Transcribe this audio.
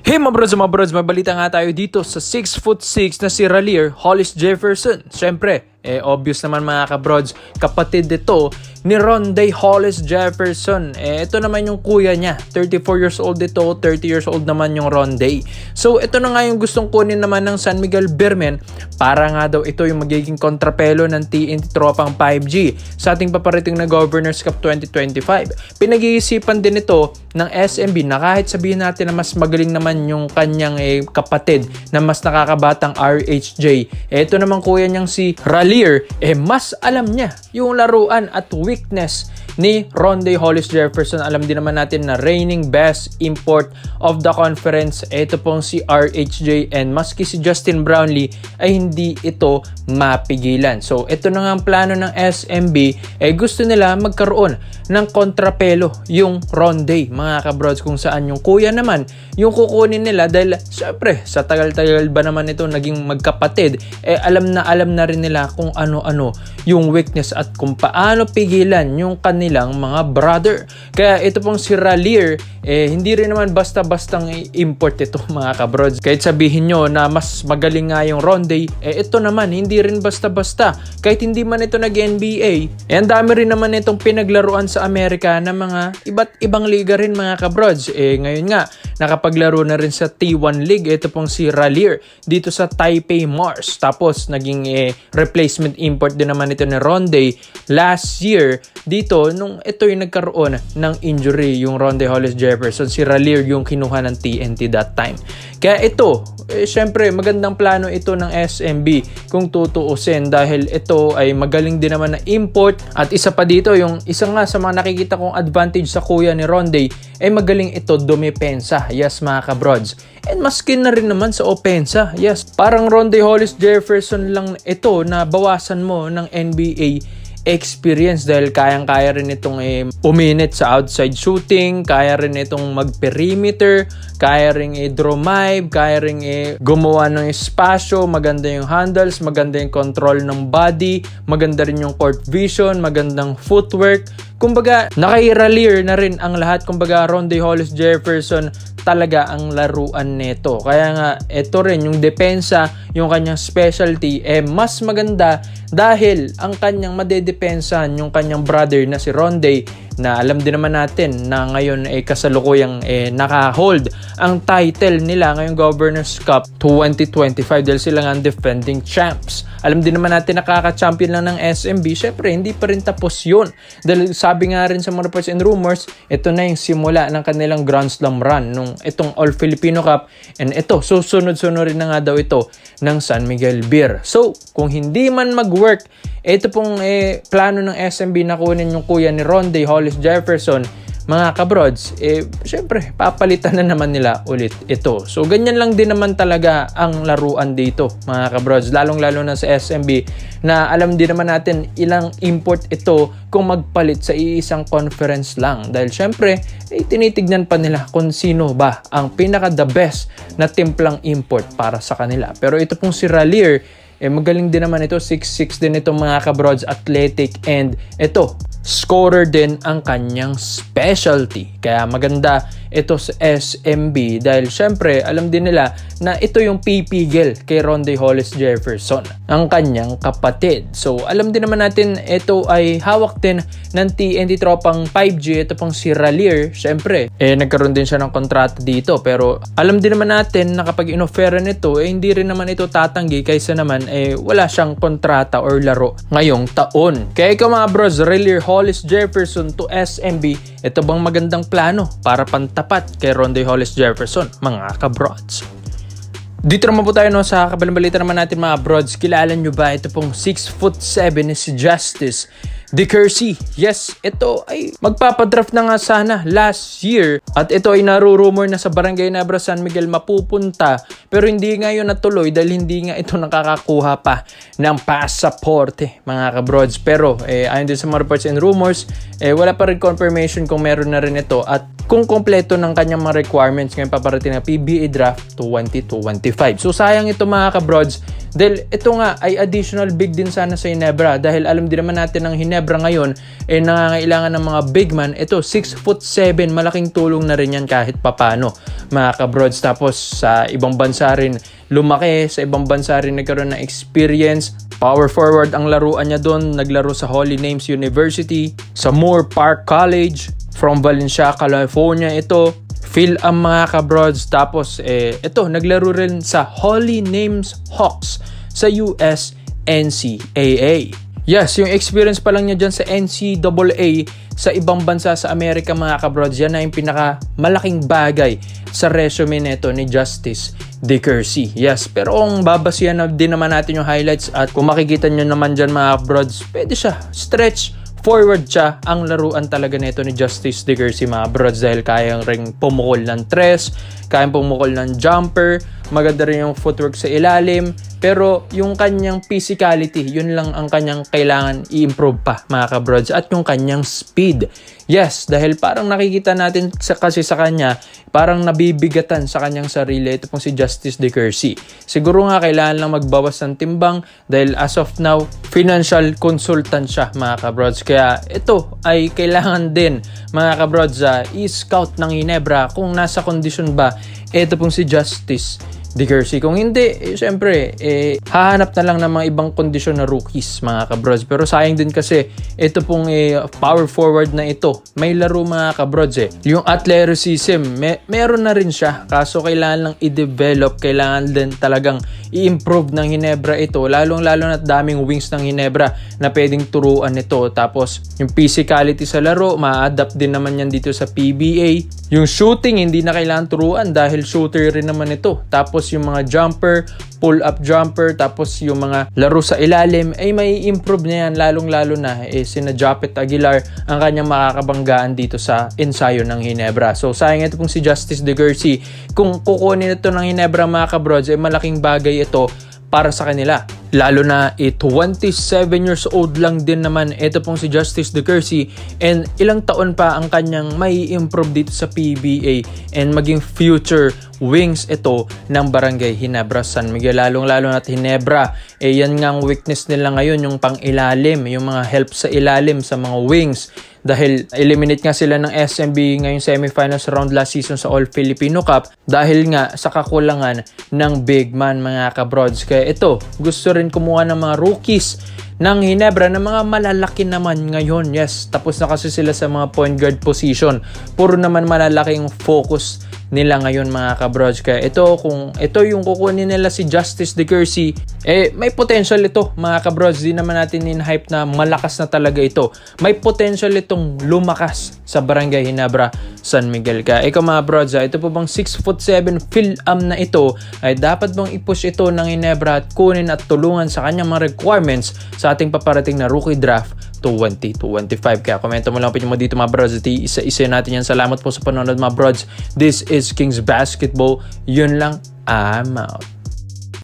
Hey mga brods, may balita nga tayo dito sa 6'6" na si Raleigh Hollis Jefferson. Siyempre, obvious naman mga kabrods, kapatid ito ni Rondae Hollis Jefferson. Ito naman yung kuya niya, 34 years old ito, 30 years old naman yung Rondae. So ito na nga yung gustong kunin naman ng San Miguel Beermen para nga daw ito yung magiging kontrapelo ng TNT Tropang 5G sa ating paparating na Governors Cup 2025. Pinag-iisipan din ito ng SMB na kahit sabihin natin na mas magaling naman yung kanyang kapatid na mas nakakabatang RHJ, ito naman kuya niyang si Raleigh, mas alam niya yung laruan at weakness ni Rondae Hollis Jefferson. Alam din naman natin na reigning best import of the conference, ito pong si RHJ, and maski si Justin Brownlee ay hindi ito mapigilan. So ito na nga ang plano ng SMB, gusto nila magkaroon ng kontrapelo yung Rondae mga kabrods, kung saan yung kuya naman yung kukunin nila dahil syempre sa tagal-tagal ba naman ito naging magkapatid, alam na rin nila kung ano-ano yung weakness at kung paano pigilan yung kanilang mga brother. Kaya ito pong si Raleigh, hindi rin naman basta-bastang import ito mga kabrods. Kahit sabihin nyo na mas magaling nga yung Rondae, ito naman hindi rin basta-basta. Kahit hindi man ito nag-NBA, ang dami rin naman itong pinaglaruan sa Amerika na mga iba't ibang liga rin mga kabrods. Ngayon nga, nakapaglaro na rin sa T1 League ito pong si Raleigh dito sa Taipei Mars. Tapos naging replacement import din naman ito ni Rondae last year dito nung ito yung nagkaroon ng injury yung Rondae Hollis Jefferson. Si Raleigh yung kinuha ng TNT that time. Kaya ito, syempre magandang plano ito ng SMB kung tutuusin dahil ito ay magaling din naman na import. At isa pa dito, yung isa nga sa mga nakikita kong advantage sa kuya ni Rondae ay magaling ito dumepensa. Yes mga kabrods. And maskin na rin naman sa opensa. Yes, parang Rondae Hollis Jefferson lang ito na bawasan mo ng NBA experience dahil kayang-kaya rin itong uminit sa outside shooting, kaya rin itong mag-perimeter, kaya rin drive, kaya rin gumawa ng espasyo, maganda yung handles, maganda yung control ng body, maganda rin yung court vision, magandang footwork. Kumbaga, naka-Raleigh na rin ang lahat. Kumbaga, Rondae Hollis Jefferson talaga ang laruan nito. Kaya nga, ito rin, yung depensa, yung kanyang specialty, mas maganda dahil ang kanyang madedepensahan yung kanyang brother na si Rondae, na alam din naman natin na ngayon kasalukuyang naka-hold ang title nila ngayong Governors Cup 2025 dahil sila nga ang defending champs. Alam din naman natin nakaka-champion lang ng SMB. Syempre, hindi pa rin tapos yun. Dahil sabi nga rin sa mga reports and rumors, ito na yung simula ng kanilang Grand Slam run nung itong All-Filipino Cup. And ito, susunod-sunod rin na nga daw ito ng San Miguel Beer. So, kung hindi man mag-work, ito pong plano ng SMB na kunin yung kuya ni Rondae Hollis Jefferson, mga kabrods, syempre, papalitan na naman nila ulit ito. So, ganyan lang din naman talaga ang laruan dito, mga kabrods. Lalong-lalo na sa SMB na alam din naman natin ilang import ito kung magpalit sa iisang conference lang. Dahil syempre, tinitignan pa nila kung sino ba ang pinaka-the best na timplang import para sa kanila. Pero ito pong si Raleigh, magaling din naman ito, 6'6" din ito mga kabrods, athletic, and ito, scorer din ang kanyang specialty. Kaya maganda ito sa SMB dahil syempre alam din nila na ito yung pipigil kay Rondae Hollis Jefferson, ang kanyang kapatid. So alam din naman natin ito ay hawak din ng TNT Tropang 5G. Ito pong si Raleigh, syempre nagkaroon din siya ng kontrata dito, pero alam din naman natin na kapag inofera nito hindi rin naman ito tatanggi kaysa naman wala siyang kontrata or laro ngayong taon. Kaya ikaw mga bros, Raleigh Hollis Jefferson to SMB, ito bang magandang plano para pantapat kay Rondae Hollis Jefferson, mga kabrods? Dito naman po tayo sa kabilang balita naman natin mga brods. Kilala nyo ba ito pong 6'7" ni si Justice DeCourcy? Yes, ito ay magpapadraft na nga sana last year at ito ay narurumor na sa Barangay Nebra San Miguel mapupunta, pero hindi nga yun natuloy dahil hindi nga ito nakakakuha pa ng pasaporte, mga kabrods. Pero ayon din sa mga reports and rumors, wala pa rin confirmation kung meron na rin ito at kung kompleto ng kanyang mga requirements ngayon paparating na PBA Draft 2025. So sayang ito mga kabrods Dahil ito nga ay additional big din sana sa Ginebra. Dahil alam din naman natin ng Ginebra ngayon nangangailangan ng mga big man. Ito 6'7", malaking tulong na rin yan kahit papano mga kabrods. Tapos sa ibang bansa rin lumaki, sa ibang bansa rin nagkaroon ng experience. Power forward ang laruan niya doon, naglaro sa Holy Names University, sa Moore Park College, from Valencia, California ito. Phil ang mga kabrods. Tapos ito, naglaro rin sa Holy Names Hawks sa US NCAA. Yes, yung experience pa lang niya dyan sa NCAA sa ibang bansa sa Amerika mga kabrods, yan na yung pinakamalaking bagay sa resume nito ni Justice DeCourcy. Yes, pero kung babasihan na din naman natin yung highlights at kung makikita nyo naman dyan mga kabrods, pwede siya stretch forward siya ang laruan talaga nito ni Justice DeCourcy mga brods, dahil kayang ring pumukol ng tres, kayang pumukol ng jumper, maganda rin yung footwork sa ilalim, pero yung kanyang physicality, yun lang ang kanyang kailangan i-improve pa mga kabrods, at yung kanyang speed. Yes, dahil parang nakikita natin kasi sa kanya, parang nabibigatan sa kanyang sarili ito pong si Justice DeCourcy. Siguro nga kailangan lang magbawas ng timbang dahil as of now, financial consultant siya mga kabrods. Kaya ito ay kailangan din mga kabrods i-scout ng Ginebra kung nasa kondisyon ba ito pong si Justice DeCourcy. Kung hindi, syempre, hahanap na lang ng mga ibang kondisyon na rookies, mga kabrods. Pero sayang din kasi, ito pong power forward na ito, may laro mga kabrods Yung athleticism, meron na rin siya. Kaso kailangan lang i-develop, kailangan din talagang i-improve ng Ginebra ito. Lalong-lalo na daming wings ng Ginebra na pwedeng turuan nito. Tapos, yung physicality sa laro, ma-adapt din naman yan dito sa PBA. Yung shooting, hindi na kailangan turuan dahil shooter rin naman ito. Tapos, yung mga jumper, pull-up jumper, tapos yung mga laro sa ilalim, ay may improve na yan, lalong-lalo na sina Japet Aguilar ang kanyang makakabanggaan dito sa ensayo ng Ginebra. So, sayang ito pong si Justice DeCourcy. Kung kukunin ito ng Ginebra mga kabrods, malaking bagay ito para sa kanila. Lalo na 27 years old lang din naman ito pong si Justice DeCourcy, and ilang taon pa ang kanyang may improve dito sa PBA and maging future wings ito ng Barangay Ginebra San Miguel. Lalong-lalo na Ginebra, yan nga ang weakness nila ngayon, yung pang-ilalim, yung mga help sa ilalim sa mga wings. Dahil eliminate nga sila ng SMB ngayong semifinals round last season sa All Filipino Cup dahil nga sa kakulangan ng big man mga kabrods. Kaya ito, gusto rin kumuha ng mga rookies ng Ginebra na mga malalaki naman ngayon. Yes, tapos na kasi sila sa mga point guard position. Puro naman malalaking focus nila ngayon mga kabrods. Kaya ito, kung ito yung kukunin nila si Justice DeCourcy, may potential ito mga kabrods. Di naman natin in-hype na malakas na talaga ito. May potential itong lumakas sa Barangay Ginebra San Miguel. Kaya ikaw mga brods, ito po bang 6'7" Phil-Am na ito ay dapat bang i-push ito ng Ginebra at kunin at tulungan sa kanyang mga requirements sa ating paparating na rookie draft 2025. Kaya komento mo lang po mo dito mga brods at isa-isa natin yan. Salamat po sa panonood mga brods. This is Kings Basketball. Yun lang, I'm out.